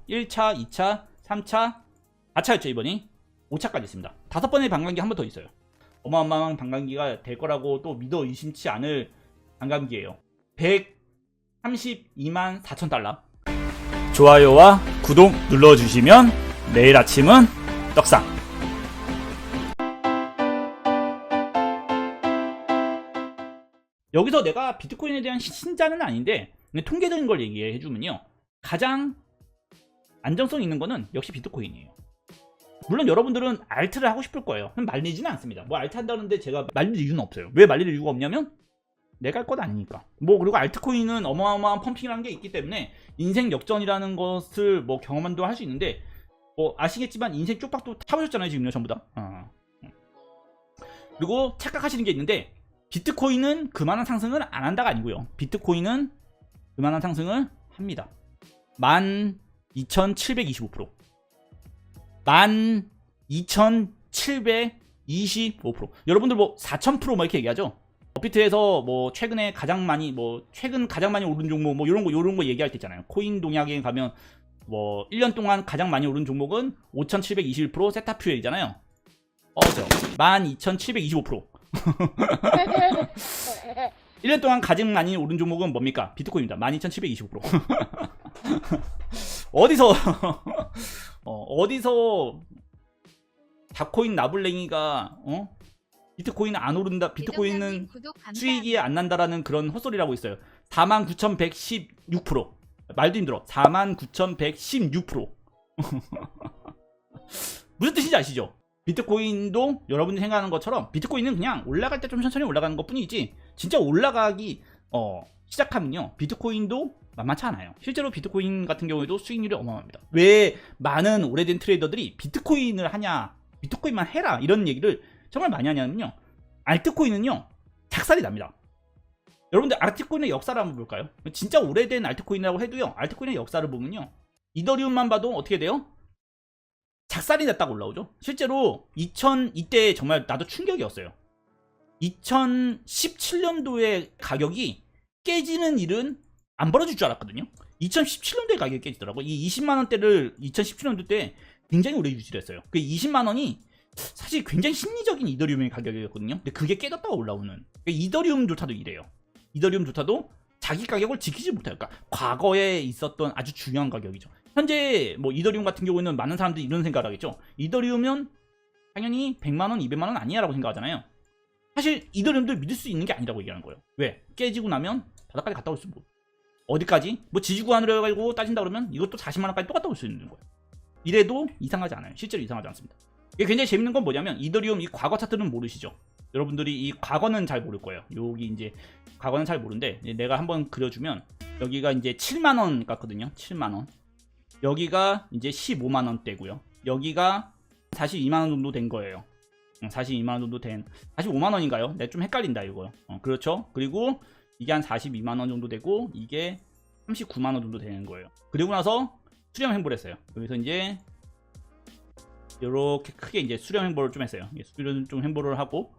1차, 2차, 3차, 4차였죠 이번이. 5차까지 있습니다. 5번의 반감기 한 번 더 있어요. 어마어마한 반감기가 될 거라고 또 믿어 의심치 않을 반감기예요. 132만 4천 달러. 좋아요와 구독 눌러주시면 내일 아침은 떡상. 여기서 내가 비트코인에 대한 신자는 아닌데 통계적인 걸 얘기해주면요, 가장 안정성 있는 거는 역시 비트코인이에요. 물론 여러분들은 알트를 하고 싶을 거예요. 말리지는 않습니다. 뭐 알트 한다는데 제가 말릴 이유는 없어요. 왜 말릴 이유가 없냐면 내가 할 것 아니니까. 뭐 그리고 알트코인은 어마어마한 펌핑이라는 게 있기 때문에 인생 역전이라는 것을 뭐 경험한도 할 수 있는데, 뭐 아시겠지만 인생 쪽박도 타보셨잖아요 지금요 전부 다. 그리고 착각하시는 게 있는데, 비트코인은 그만한 상승을 안 한다가 아니고요. 비트코인은 그만한 상승을 합니다. 12,725%. 12,725%. 여러분들 뭐 4,000% 뭐 이렇게 얘기하죠. 버피트에서 뭐 최근에 가장 많이 최근 가장 많이 오른 종목 뭐 요런 거 얘기할 때 있잖아요. 코인 동약에 가면 뭐 1년 동안 가장 많이 오른 종목은 5,721% 세타퓨엘이잖아요. 어죠. 12,725%. 1년 동안 가장 많이 오른 종목은 뭡니까? 비트코인입니다. 12,725%. 어디서 닭코인 나불랭이가 비트코인은 안 오른다, 비트코인은 수익이 안 난다라는 그런 헛소리라고 있어요. 49,116%. 말도 힘들어. 49,116%. 무슨 뜻인지 아시죠? 비트코인도 여러분이 생각하는 것처럼 비트코인은 그냥 올라갈 때 좀 천천히 올라가는 것 뿐이지, 진짜 올라가기 시작하면요 비트코인도 만만치 않아요. 실제로 비트코인 같은 경우에도 수익률이 어마어마합니다. 왜 많은 오래된 트레이더들이 비트코인을 하냐, 비트코인만 해라 이런 얘기를 정말 많이 하냐면요, 알트코인은요 작살이 납니다. 여러분들 알트코인의 역사를 한번 볼까요? 진짜 오래된 알트코인이라고 해도요, 알트코인의 역사를 보면요, 이더리움만 봐도 어떻게 돼요? 작살이 났다고 올라오죠. 실제로 이때 정말 나도 충격이었어요. 2017년도에 가격이 깨지는 일은 안 벌어질 줄 알았거든요. 2017년도에 가격이 깨지더라고. 이 20만원대를 2017년도 때 굉장히 오래 유지를 했어요. 그 20만원이 사실 굉장히 심리적인 이더리움의 가격이었거든요. 근데 그게 깨졌다가 올라오는. 이더리움조차도 이래요. 이더리움조차도 자기 가격을 지키지 못해요. 그러니까 과거에 있었던 아주 중요한 가격이죠. 현재 뭐 이더리움 같은 경우에는 많은 사람들이 이런 생각을 하겠죠. 이더리움은 당연히 100만원, 200만원 아니야 라고 생각하잖아요. 사실 이더리움도 믿을 수 있는 게 아니라고 얘기하는 거예요. 왜? 깨지고 나면 바닥까지 갔다 올 수 있고, 어디까지? 뭐 지지구간으로 해가지고 따진다 그러면 이것도 40만원까지 또 갔다 올 수 있는 거예요. 이래도 이상하지 않아요. 실제로 이상하지 않습니다. 이게 굉장히 재밌는 건 뭐냐면, 이더리움 이 과거 차트는 모르시죠? 여러분들이 이 과거는 잘 모를 거예요. 여기 이제 과거는 잘 모르는데, 내가 한번 그려주면 여기가 이제 7만원 같거든요. 7만원. 여기가 이제 15만원대고요. 여기가 42만원 정도 된 거예요. 42만원 정도 된, 45만원인가요? 내가 좀 헷갈린다 이거. 그렇죠. 그리고 이게 한 42만원 정도 되고 이게 39만원 정도 되는 거예요. 그리고 나서 수령 행보를 했어요. 여기서 이제 이렇게 크게 이제 수령 행보를 좀 했어요. 수령 좀 행보를 하고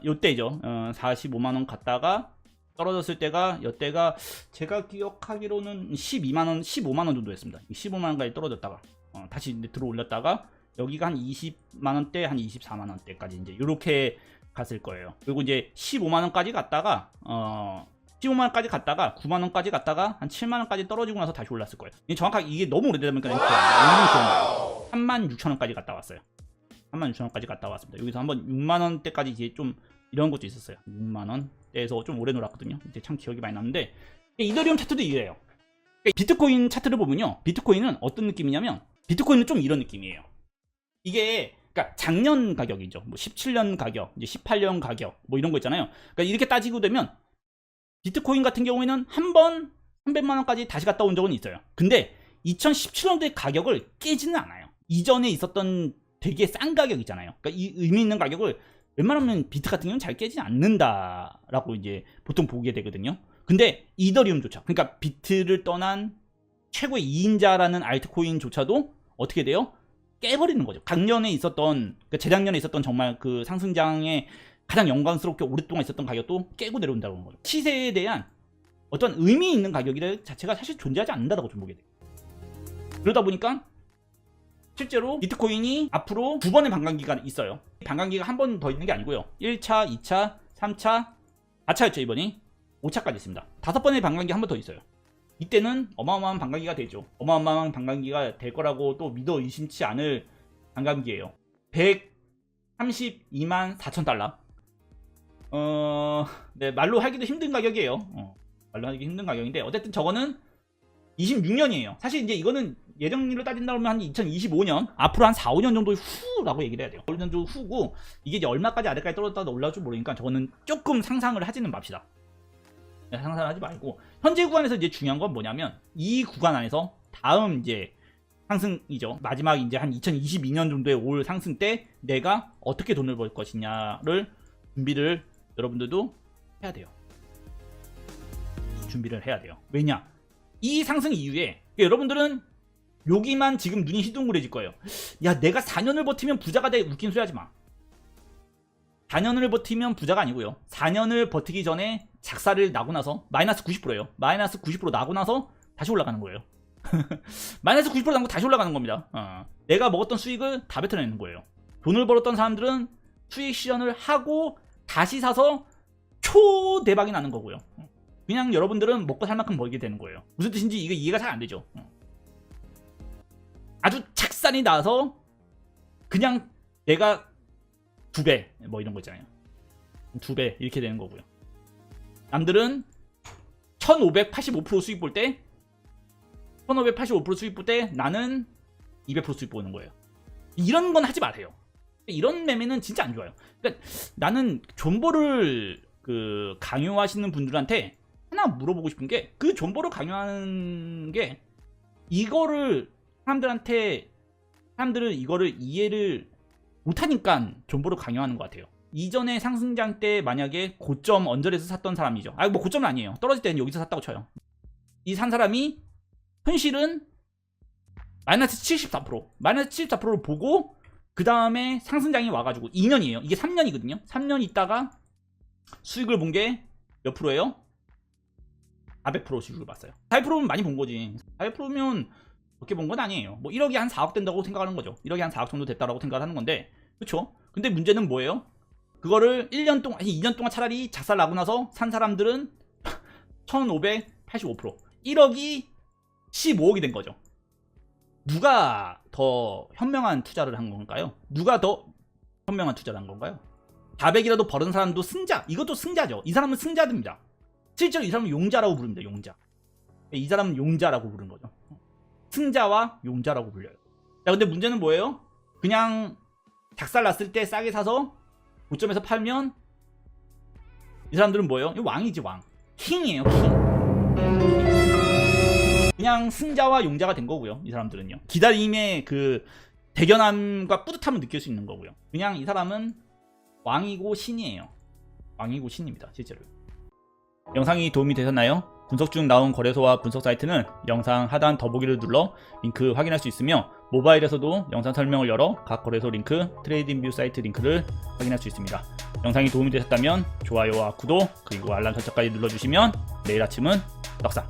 요때죠. 45만원 갔다가 떨어졌을 때가, 이때가 제가 기억하기로는 12만원, 15만원 정도 였습니다. 15만원까지 떨어졌다가 다시 이제 들어 올렸다가 여기가 한 20만원대, 한 24만원대까지 이제 요렇게 갔을 거예요. 그리고 이제 15만원까지 갔다가 15만원까지 갔다가 9만원까지 갔다가 한 7만원까지 떨어지고 나서 다시 올랐을 거예요. 정확하게 이게 너무 오래되다 보니까 36,000원까지 갔다 왔어요. 36,000원까지 갔다 왔습니다. 여기서 한번 6만원대까지 이제 좀 이런 것도 있었어요. 6만원대에서 좀 오래 놀았거든요. 이제 참 기억이 많이 나는데, 이더리움 차트도 이래요. 비트코인 차트를 보면요, 비트코인은 어떤 느낌이냐면, 비트코인은 좀 이런 느낌이에요. 이게 그러니까 작년 가격이죠. 뭐 17년 가격, 이제 18년 가격, 뭐 이런 거 있잖아요. 그러니까 이렇게 따지고 되면 비트코인 같은 경우에는 한 번 300만원까지 다시 갔다 온 적은 있어요. 근데 2017년도의 가격을 깨지는 않아요. 이전에 있었던 되게 싼 가격 있잖아요. 그러니까 이 의미 있는 가격을 웬만하면 비트 같은 경우는 잘 깨지지 않는다라고 이제 보통 보게 되거든요. 근데 이더리움조차, 그러니까 비트를 떠난 최고의 2인자라는 알트코인조차도 어떻게 돼요? 깨버리는 거죠. 작년에 있었던, 그러니까 재작년에 있었던 정말 그 상승장에 가장 영광스럽게 오랫동안 있었던 가격도 깨고 내려온다는 거죠. 시세에 대한 어떤 의미 있는 가격이 자체가 사실 존재하지 않는다고 좀 보게 돼요. 그러다 보니까 실제로 비트코인이 앞으로 2번의 반감기가 있어요. 반감기가 한 번 더 있는 게 아니고요. 1차, 2차, 3차, 4차였죠 이번이. 5차까지 있습니다. 5번의 반감기 한 번 더 있어요. 이때는 어마어마한 반감기가 되죠. 어마어마한 반감기가 될 거라고 또 믿어 의심치 않을 반감기예요. 132만 4천 달러. 네, 말로 하기도 힘든 가격이에요. 말로 하기 힘든 가격인데 어쨌든 저거는 26년이에요. 사실 이제 이거는 예정일로 따진다 그러면 한 2025년 앞으로 한 4, 5년 정도 후라고 얘기를 해야 돼요. 5년 정도 후고 이게 이제 얼마까지 아래까지 떨어졌다 올라올지 모르니까 저거는 조금 상상을 하지는 맙시다. 네, 상상을 하지 말고 현재 구간에서 이제 중요한 건 뭐냐면 이 구간 안에서 다음 이제 상승이죠. 마지막 이제 한 2022년 정도에 올 상승 때 내가 어떻게 돈을 벌 것이냐를 준비를 여러분들도 해야 돼요. 준비를 해야 돼요. 왜냐? 이 상승 이후에 여러분들은 여기만 지금 눈이 희둥그레질 거예요. 야, 내가 4년을 버티면 부자가 돼. 웃긴 소리 하지 마. 4년을 버티면 부자가 아니고요. 4년을 버티기 전에 작사를 나고 나서 마이너스 90%예요. 마이너스 90% 나고 나서 다시 올라가는 거예요. 마이너스 90% 나고 다시 올라가는 겁니다. 내가 먹었던 수익을 다 뱉어내는 거예요. 돈을 벌었던 사람들은 수익 실현을 하고 다시 사서 초대박이 나는 거고요. 그냥 여러분들은 먹고 살 만큼 벌게 되는 거예요. 무슨 뜻인지 이게 이해가 잘 안 되죠. 아주 착산이 나서 그냥 내가 2배 뭐 이런 거 있잖아요. 2배 이렇게 되는 거고요. 남들은 1585% 수익 볼 때 1585% 수익 볼 때 나는 200% 수익 보는 거예요. 이런 건 하지 마세요. 이런 매매는 진짜 안 좋아요. 그러니까 나는 존버를 강요하시는 분들한테 하나 물어보고 싶은 게 그 존버를 강요하는 게 이거를 사람들은 이거를 이해를 못하니까 존버를 강요하는 것 같아요. 이전에 상승장 때 만약에 고점 언저리에서 샀던 사람이죠. 뭐 고점은 아니에요. 떨어질 때는 여기서 샀다고 쳐요. 이 산 사람이 현실은 마이너스 74%, 마이너스 74%를 보고 그 다음에 상승장이 와가지고 2년이에요. 이게 3년이거든요. 3년 있다가 수익을 본 게 몇 프로예요? 400% 수익을 봤어요. 400%면 많이 본 거지. 400%면 그렇게 본 건 아니에요. 뭐 1억이 한 4억 된다고 생각하는 거죠. 1억이 한 4억 정도 됐다라고 생각을 하는 건데, 그렇죠? 근데 문제는 뭐예요? 그거를 1년 동안, 아니 2년 동안 차라리 작살 나고 나서 산 사람들은 1585%, 1억이 15억이 된 거죠. 누가 더 현명한 투자를 한 건가요? 누가 더 현명한 투자를 한 건가요? 400이라도 벌은 사람도 승자. 이것도 승자죠. 이 사람은 승자입니다. 실제로 이 사람은 용자라고 부릅니다. 용자. 이 사람은 용자라고 부르는 거죠. 승자와 용자라고 불려요. 자, 근데 문제는 뭐예요? 그냥 작살 났을 때 싸게 사서 고점에서 팔면 이 사람들은 뭐예요? 왕이지, 왕. 킹이에요, 킹. 그냥 승자와 용자가 된 거고요. 이 사람들은요. 기다림의 그 대견함과 뿌듯함을 느낄 수 있는 거고요. 그냥 이 사람은 왕이고 신이에요. 왕이고 신입니다. 실제로. 영상이 도움이 되셨나요? 분석 중 나온 거래소와 분석 사이트는 영상 하단 더보기를 눌러 링크 확인할 수 있으며 모바일에서도 영상 설명을 열어 각 거래소 링크, 트레이딩뷰 사이트 링크를 확인할 수 있습니다. 영상이 도움이 되셨다면 좋아요와 구독 그리고 알람 설정까지 눌러주시면 내일 아침은 떡상!